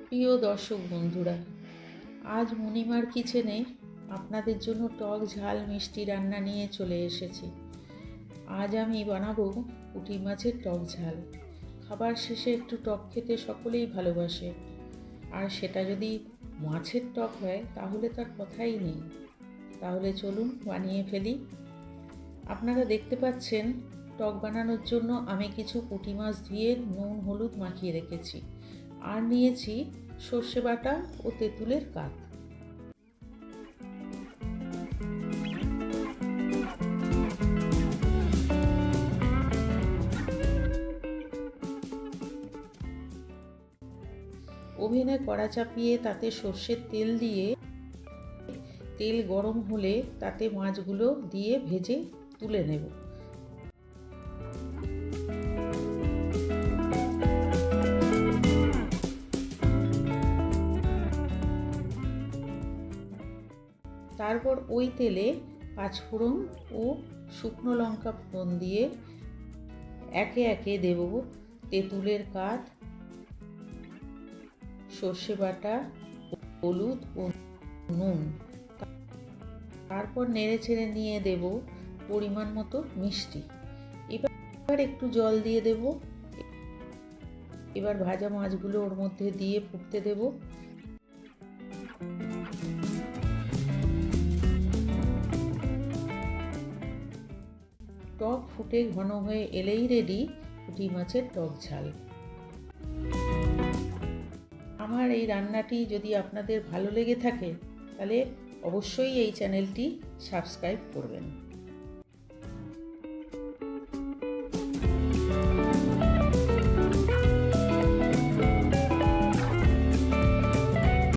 প্রিয় দর্শক বন্ধুরা, আজ মণিমার কিচেনে আপনাদের জন্য টক ঝাল মিষ্টি রান্না নিয়ে চলে এসেছি। আজ আমি বানাবো পুঁটি মাছের টক ঝাল। খাবার শেষে একটু টক খেতে সকলেই ভালোবাসে, আর সেটা যদি মাছের টক হয় তাহলে তার কথাই নেই। তাহলে চলুন বানিয়ে ফেলি। আপনারা দেখতে পাচ্ছেন, টক বানানোর জন্য আমি কিছু পুঁটি মাছ ধুয়ে নুন হলুদ মাখিয়ে রেখেছি, আর নিয়েছি সর্ষে বাটা ও তেঁতুলের কাঠ। ওভেনে কড়া চাপিয়ে তাতে সর্ষের তেল দিয়ে, তেল গরম হলে তাতে মাছগুলো দিয়ে ভেজে তুলে নেব। তারপর ওই তেলে পাঁচফোড়ন ও শুকনো লঙ্কা ফোড়ন দিয়ে একে একে দেব তেঁতুলের কাঠ, সর্ষে বাটা, হলুদ ও নুন। তারপর নেড়ে ছেড়ে নিয়ে দেব পরিমাণ মতো মিষ্টি। এবার একটু জল দিয়ে দেব। এবার ভাজা মাছগুলো ওর মধ্যে দিয়ে ফুটতে দেব। টক ফুটে ঘন হয়ে এলেই রেডি পুঁটি মাছের টক ঝাল। আমার এই রান্নাটি যদি আপনাদের ভালো লেগে থাকে তাহলে অবশ্যই এই চ্যানেলটি সাবস্ক্রাইব করবেন।